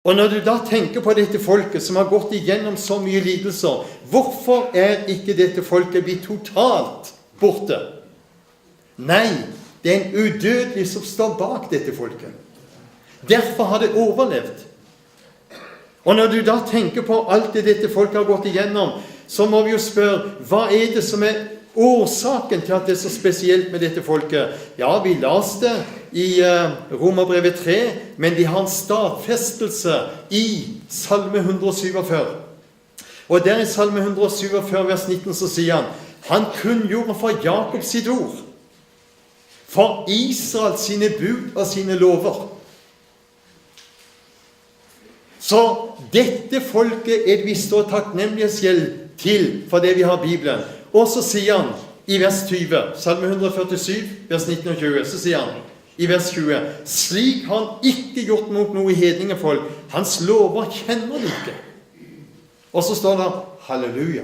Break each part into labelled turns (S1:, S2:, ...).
S1: Og når du da tenker på dette folket som har gått igjennom så mye lidelser, hvorfor ikke dette folket blitt totalt borte? Nei, det en udødelig som står bak dette folket. Derfor har det overlevd. Og når du da tenker på alt det dette folket har gått igjennom, så må vi jo spørre, hva det som årsaken til at det så spesielt med dette folket? Ja, vi las det i Romerbrevet 3, men de har en stadfestelse i Salme 147. Og der i Salme 147, vers 19, så sier han kunngjorde for Jakob sitt ord, for Israel sine bud og sine lover. Så dette folket det vi står takknemlighetsgjeld til for det vi har i Bibelen. Og så sier han i vers 20, Salme 147, vers 19 og 20, så sier han i vers 20, slik har han ikke gjort mot noe hedningefolk, hans lover kjenner de ikke. Og så står det, halleluja.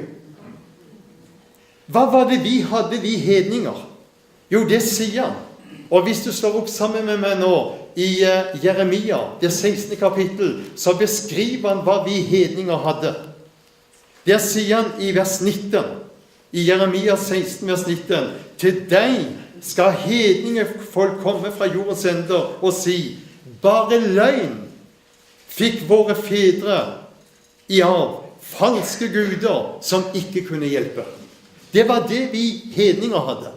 S1: Hva var det vi hadde, vi hedninger? Jo, det sier han. Og hvis du slår opp sammen med meg nå, i Jeremia, det 16. kapittel, så beskriver han hva vi hedninger hadde. Der sier han i vers 19, i Jeremia 16, vers 19, til deg skal hedningefolk komme fra jordens ender og si, bare løgn fikk våre fedre i arv, falske guder som ikke kunne hjelpe. Det var det vi hedninger hadde.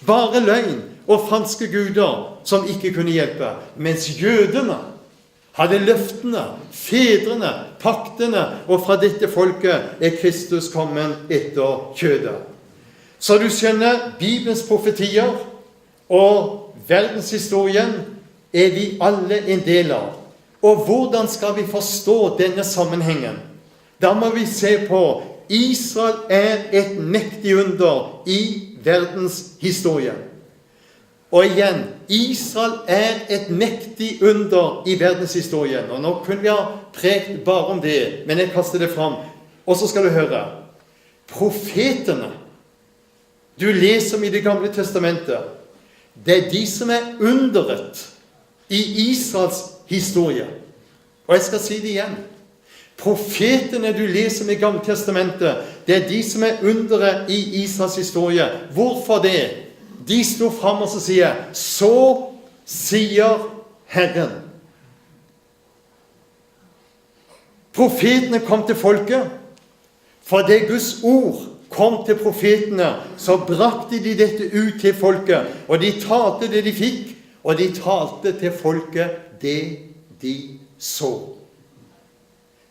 S1: Bare løgn og falske guder som ikke kunne hjelpe. Mens jødene hadde løftene, fedrene, paktene, og fra dette folket Kristus kommet etter kjødet. Så du skjønner, Bibelens profetier og verdenshistorien vi alle en del av. Og hvordan skal vi forstå denne sammenhengen? Da må vi se på Israel et mektig under i verdens historie. Og igjen, Israel et mektig under i verdenshistorien. Og nå kunne vi ha prekt bare om det, men jeg kaster det fram. Og så skal du høre. Profetene, du leser om i Det gamle testamentet, det de som underet i Israels historie. Og jeg skal si det igjen. Profetene du leser om i Gamle testamentet, det de som underet i Israels historie. Hvorfor det? De står frem og så sier, så sier Herren. Profetene kom til folket, for det Guds ord kom til profetene, så brakte de dette ut til folket, og de talte det de fikk, og de talte til folket det de så.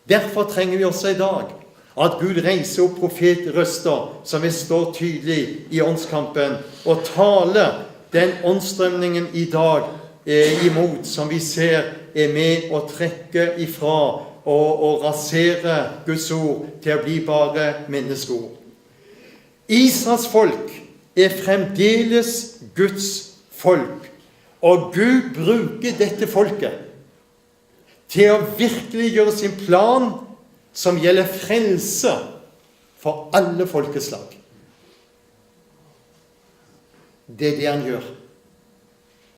S1: Derfor trenger vi også i dag at Gud reiser opp profetrøster som vil stå tydelig i åndskampen og tale den åndsstrømningen i dag imot, som vi ser med å trekke ifra og rasere Guds ord til å bli bare menneskeord. Israels folk fremdeles Guds folk, og Gud bruker dette folket til å virkelig gjøre sin plan som gjelder frelse for alle folkeslag. Det det han gjør.